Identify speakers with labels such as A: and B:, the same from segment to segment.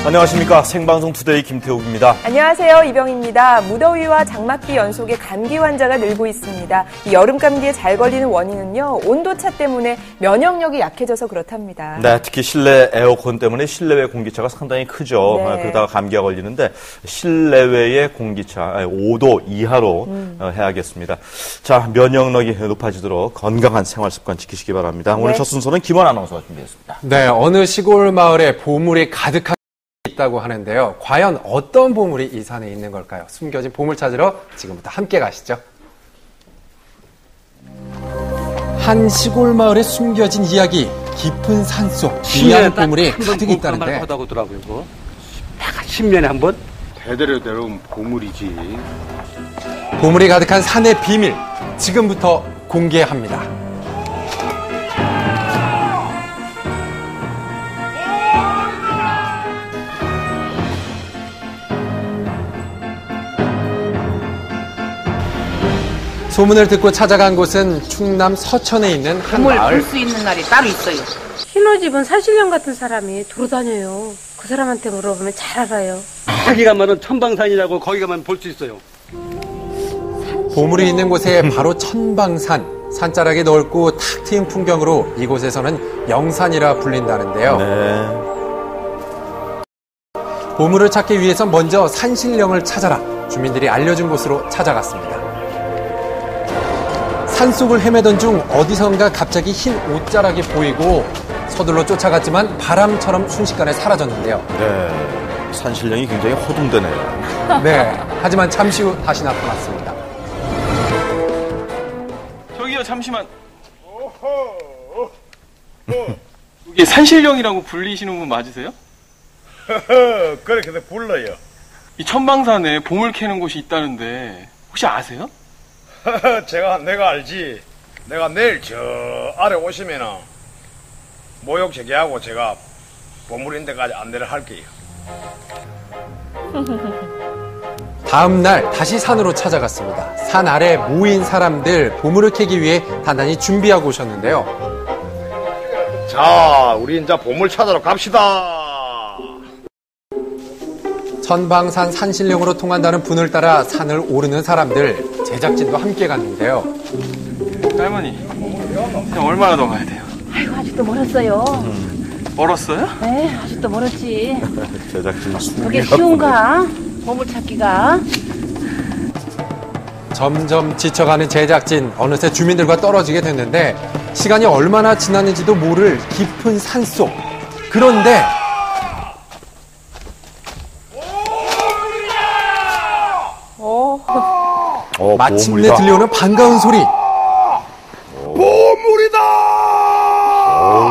A: 안녕하십니까. 생방송 투데이 김태욱입니다.
B: 안녕하세요. 이병입니다. 무더위와 장맛비 연속에 감기 환자가 늘고 있습니다. 이 여름 감기에 잘 걸리는 원인은요, 온도차 때문에 면역력이 약해져서 그렇답니다.
A: 네, 특히 실내 에어컨 때문에 실내외 공기차가 상당히 크죠.
B: 네.
A: 그러다가 감기가 걸리는데 실내외의 공기차 5도 이하로 해야겠습니다. 자, 면역력이 높아지도록 건강한 생활 습관 지키시기 바랍니다. 오늘
B: 네.
A: 첫 순서는 김원 아나운서가 준비했습니다.
C: 네, 어느 시골 마을에 보물이 가득한 있다고 하는데요. 과연 어떤 보물이 이 산에 있는 걸까요? 숨겨진 보물 찾으러 지금부터 함께 가시죠. 한 시골 마을에 숨겨진 이야기, 깊은 산속 귀한 보물이 가득 있다는데.
D: 하다고 하더라고요. 이거 10년에 한 번?
E: 대대로 내려온 보물이지.
C: 보물이 가득한 산의 비밀, 지금부터 공개합니다. 소문을 듣고 찾아간 곳은 충남 서천에 있는 한
F: 보물
C: 마을.
F: 볼 수 있는 날이 따로 있어요.
G: 신혼집은 사실령 같은 사람이 돌아다녀요. 그 사람한테 물어보면 잘 알아요.
D: 거기 가면은 천방산이라고 거기 가면 볼 수 있어요.
C: 보물이 있는 곳에 바로 천방산. 산자락이 넓고 탁 트인 풍경으로 이곳에서는 영산이라 불린다는데요.
A: 네.
C: 보물을 찾기 위해서 먼저 산신령을 찾아라. 주민들이 알려준 곳으로 찾아갔습니다. 산속을 헤매던 중 어디선가 갑자기 흰 옷자락이 보이고 서둘러 쫓아갔지만 바람처럼 순식간에 사라졌는데요.
A: 네. 산신령이 굉장히 허둥대네요.
C: 네, 하지만 잠시 후 다시 나타났습니다.
H: 저기요, 잠시만. 이게 산신령이라고 불리시는 분 맞으세요?
E: 그렇게 불러요.
H: 이 천방산에 보물 캐는 곳이 있다는데 혹시 아세요?
E: 내가 알지. 내가 내일 저 아래 오시면은 모욕 제기하고 제가 보물 데까지 안내를 할게요.
C: 다음 날 다시 산으로 찾아갔습니다. 산 아래 모인 사람들 보물을 캐기 위해 단단히 준비하고 오셨는데요.
E: 자, 우리 이제 보물 찾으러 갑시다.
C: 천방산 산신령으로 통한다는 분을 따라 산을 오르는 사람들, 제작진도 함께 갔는데요.
H: 할머니, 그냥 얼마나 더 가야 돼요?
F: 아이고, 아직도 멀었어요.
H: 멀었어요?
F: 네, 아직도 멀었지.
A: 제작진
F: 그게
A: 숨기가
F: 쉬운가? 보물 찾기가.
C: 점점 지쳐가는 제작진, 어느새 주민들과 떨어지게 됐는데 시간이 얼마나 지났는지도 모를 깊은 산속. 그런데 마침내
A: 보물이다.
C: 들려오는 반가운 소리.
E: 보물이다!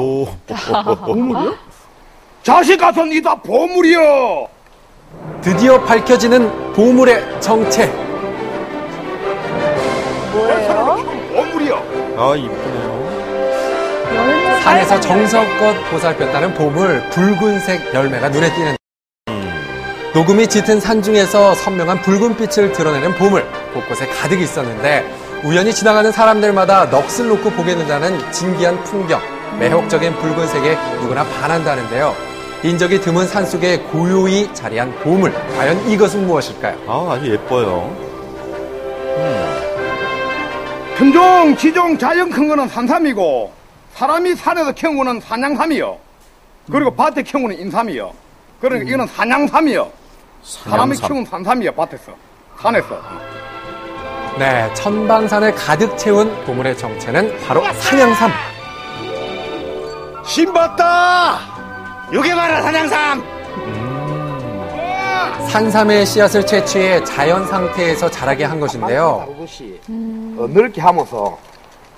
A: 오.
E: 보물이요? 자식 같은 이다 보물이요!
C: 드디어 밝혀지는 보물의 정체.
B: 뭐예요?
E: 보물이요!
A: 아, 이쁘네요.
C: 산에서 정성껏 보살폈다는 보물, 붉은색 열매가 눈에 띄는. 녹음이 짙은 산 중에서 선명한 붉은빛을 드러내는 보물, 곳곳에 가득 있었는데 우연히 지나가는 사람들마다 넋을 놓고 보게 된다는 진기한 풍경, 매혹적인 붉은색에 누구나 반한다는데요. 인적이 드문 산속에 고요히 자리한 보물, 과연 이것은 무엇일까요?
A: 아, 아주 예뻐요.
E: 품종, 지종, 자연 큰 거는 산삼이고 사람이 산에서 키운 거는 산양삼이요. 그리고 밭에 키운 거는 인삼이요. 그러니까 이거는 산양삼이요. 사람이 키운 산삼이요, 밭에서, 산에서.
C: 네, 천방산을 가득 채운 보물의 정체는 바로 산양삼.
E: 신봤다! 요게 봐라, 산양삼!
C: 산삼의 씨앗을 채취해 자연 상태에서 자라게 한 것인데요.
E: 다루듯이 넓게 하면서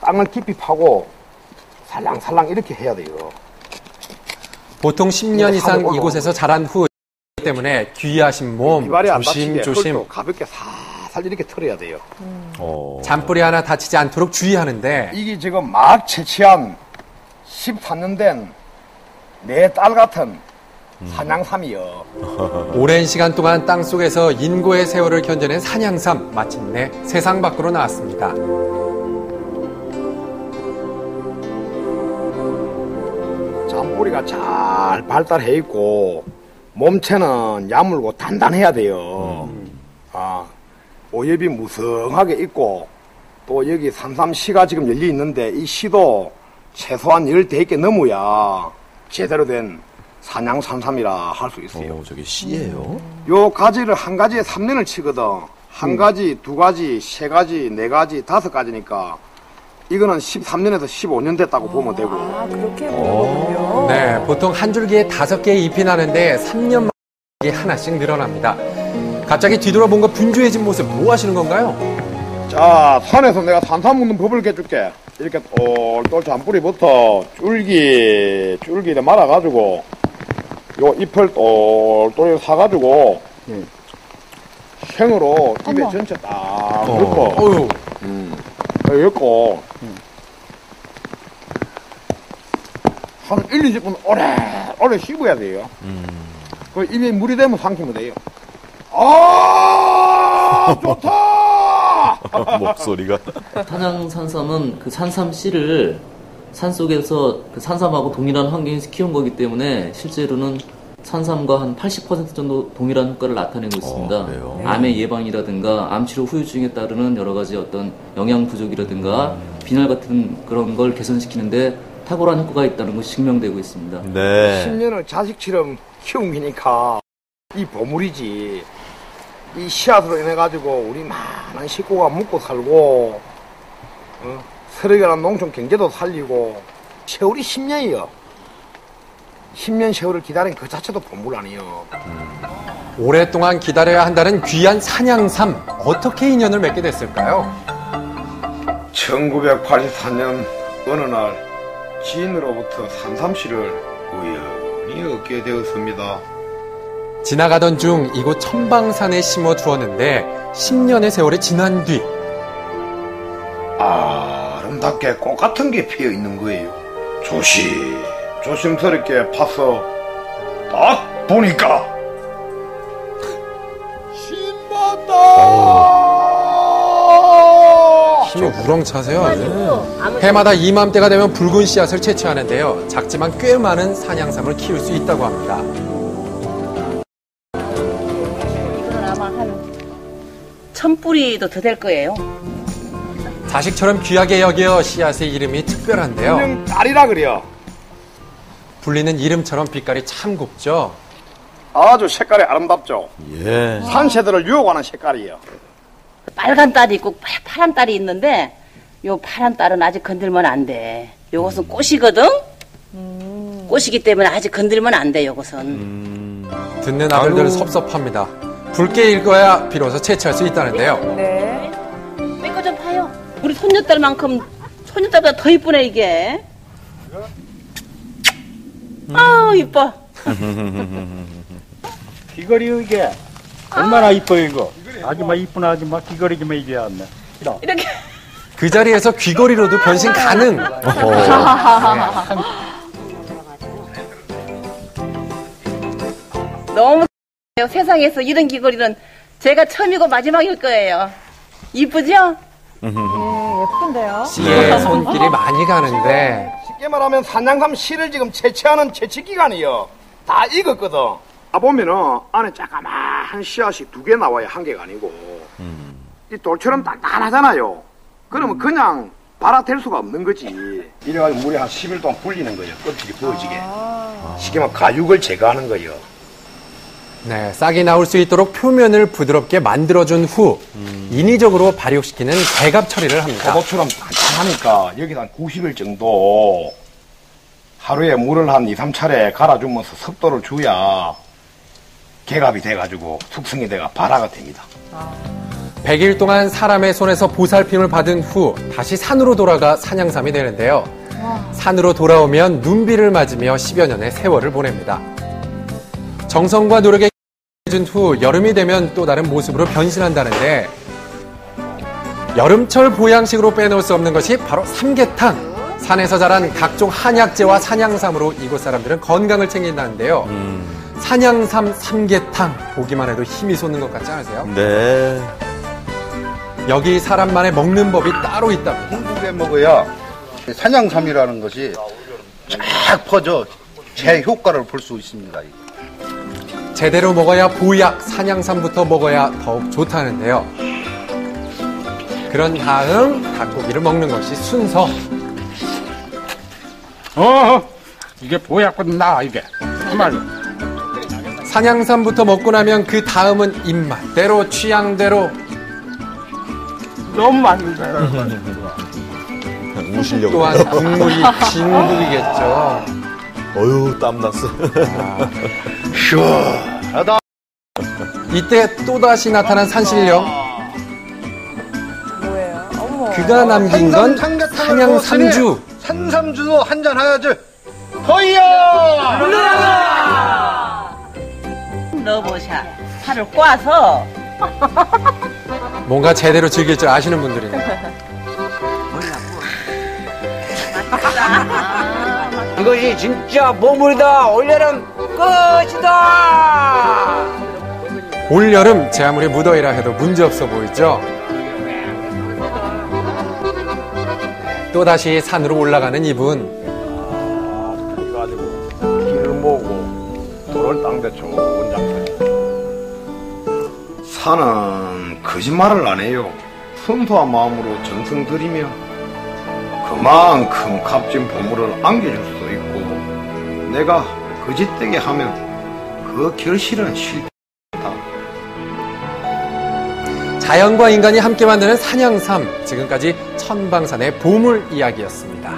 E: 땅을 깊이 파고 살랑살랑 이렇게 해야 돼요.
C: 보통 10년 이상 이곳에서 자란 후 때문에 귀하신 몸
E: 비발이 안 다치게
C: 조심조심
E: 흙도 가볍게 살살 이렇게 털어야 돼요.
C: 잔뿌리 하나 다치지 않도록 주의하는데
E: 이게 지금 막 채취한 14년 된 내 딸 같은 산양삼이요.
C: 오랜 시간 동안 땅속에서 인고의 세월을 견뎌낸 산양삼 마침내 세상 밖으로 나왔습니다.
E: 잔뿌리가 잘 발달해 있고 몸체는 야물고 단단해야 돼요. 오엽이 무성하게 있고 또 여기 산삼씨가 지금 열려 있는데 이 씨도 최소한 14개 넘어야 제대로 된 산양 산삼이라 할 수 있어요.
A: 저게 씨예요?
E: 요 가지를 한 가지에 3년을 치거든. 한 가지, 두 가지, 세 가지, 네 가지, 5가지니까 이거는 13년에서 15년 됐다고 보면 되고.
B: 그렇게 보는군요.
C: 네, 보통 한 줄기에 5개의 잎이 나는데 3년 만에 하나씩 늘어납니다. 갑자기 뒤돌아본 거 분주해진 모습 뭐 하시는 건가요?
E: 자, 산에서 내가 산삼 묻는 법을 깨줄게. 이렇게 똘똘 잔뿌리부터 줄기를 말아가지고 요 잎을 똘똘 사가지고 생으로 입에 전체 딱 넣고 넣고 한 1, 20분 오래 씹어야 돼요. 그 입에 물이 되면 삼키면 돼요. 아, 좋다!
A: 목소리가.
I: 산양산삼은 그 산삼 씨를 산속에서 그 산삼하고 동일한 환경에서 키운 거기 때문에 실제로는 산삼과 한 80% 정도 동일한 효과를 나타내고 있습니다. 암의 예방이라든가 암치료 후유증에 따르는 여러 가지 어떤 영양 부족이라든가 빈혈 같은 그런 걸 개선시키는데 탁월한 효과가 있다는 것이 증명되고 있습니다.
A: 네.
E: 10년을 자식처럼 키운 거니까 이 보물이지. 이 씨앗으로 인해가지고 우리 많은 식구가 먹고 살고 서력이라는 농촌 경제도 살리고 세월이 10년이요. 10년 세월을 기다린 그 자체도 보물 아니에요.
C: 오랫동안 기다려야 한다는 귀한 산양삼, 어떻게 인연을 맺게 됐을까요?
E: 1984년 어느 날 지인으로부터 산삼씨를 우연히 얻게 되었습니다.
C: 지나가던 중 이곳 천방산에 심어 두었는데 10년의 세월이 지난 뒤
E: 아름답게 꽃 같은 게 피어 있는 거예요. 조심스럽게 파서 딱 보니까 신받다.
C: 힘이 우렁차세요. 해마다 이맘때가 되면 붉은 씨앗을 채취하는데요. 작지만 꽤 많은 산양삼을 키울 수 있다고 합니다.
F: 이거는 아마 한 1000뿌리도 더 될 거예요.
C: 자식처럼 귀하게 여겨 씨앗의 이름이 특별한데요.
E: 그냥 딸이라 그래요.
C: 불리는 이름처럼 빛깔이 참 곱죠.
E: 아주 색깔이 아름답죠.
A: 예.
E: 산새들을 유혹하는 색깔이에요.
F: 빨간 딸이 있고 파란 딸이 있는데 요 파란 딸은 아직 건들면 안 돼. 요것은 꽃이거든. 꽃이기 때문에 아직 건들면 안 돼. 요것은.
C: 듣는 아들들은 섭섭합니다. 붉게 읽어야 비로소 채취할 수 있다는데요.
B: 네.
F: 빼고 좀 봐요. 우리 손녀딸만큼 손녀딸보다 더 이쁘네 이게. 아우 이뻐.
D: 귀걸이 이게 얼마나 이뻐요 이거. 아줌마 이쁜 아줌마 귀걸이 좀 해줘야 한다.
F: 이렇게.
C: 그 자리에서 귀걸이로도 변신 가능.
F: 너무 세상에서 이런 귀걸이는 제가 처음이고 마지막일 거예요. 이쁘죠?
B: 예쁜데요?
C: 씨의 손길이 많이 가는데
E: 쉽게 말하면 산양삼 씨를 지금 채취하는 채취기간이요. 다 익었거든. 보면은 안에 자그마한 씨앗이 2개 나와요. 1개가 아니고. 이 돌처럼 단단하잖아요. 그러면 그냥 발아댈 수가 없는 거지. 이래가지고 물에 한 10일 동안 불리는 거예요. 껍질이 부어지게. 쉽게 말하면 가육을 제거하는 거예요.
C: 네, 싹이 나올 수 있도록 표면을 부드럽게 만들어준 후 인위적으로 발육시키는 개갑 처리를 합니다.
E: 포도처럼 단단하니까 여기다 한 90일 정도 하루에 물을 한 2, 3차례 갈아주면서 습도를 줘야 개갑이 돼가지고 숙성이 돼가 발화가 됩니다.
C: 100일 동안 사람의 손에서 보살핌을 받은 후 다시 산으로 돌아가 산양삼이 되는데요. 산으로 돌아오면 눈비를 맞으며 10여 년의 세월을 보냅니다. 정성과 노력에 준 후 여름이 되면 또 다른 모습으로 변신한다는데 여름철 보양식으로 빼놓을 수 없는 것이 바로 삼계탕. 산에서 자란 각종 한약재와 산양삼으로 이곳 사람들은 건강을 챙긴다는데요. 산양삼 삼계탕 보기만 해도 힘이 솟는 것 같지 않으세요?
A: 네.
C: 여기 사람만의 먹는 법이 따로 있답니다.
J: 굵게 먹어야 산양삼이라는 것이 쫙 퍼져 제 효과를 볼 수 있습니다.
C: 제대로 먹어야 보약 산양삼부터 먹어야 더욱 좋다는데요. 그런 다음 닭고기를 먹는 것이 순서.
D: 이게 보약보다 나아, 이게. 정말로.
C: 산양삼부터 먹고 나면 그 다음은 입맛대로 취향대로.
D: 너무 맛있어요.
A: 우시려고.
C: 또한 국물이 진국이겠죠.
A: 어휴, 땀났어.
J: 시원하다.
C: 이때 또다시 나타난 산신령.
B: 뭐예요? 어머.
C: 그가 남긴 건 산양삼주.
J: 산삼주도 한잔 해야지.
F: 넣어보셔. 살을 꽈서.
C: 뭔가 제대로 즐길 줄 아시는 분들이네.
K: 이것이 진짜 보물이다. 올여름 끝이다.
C: 올여름 제 아무리 무더위라 해도 문제없어 보이죠? 또다시 산으로 올라가는 이분.
D: 그래가지고 길을 모으고 돌을 땅대 쳐고 원장터에.
L: 산은 거짓말을 안 해요. 순수한 마음으로 정성 들이며 그만큼 값진 보물을 안겨줄 수도 있고, 내가 거짓되게 하면 그 결실은 싫다.
C: 자연과 인간이 함께 만드는 산양삼. 지금까지 천방산의 보물 이야기였습니다.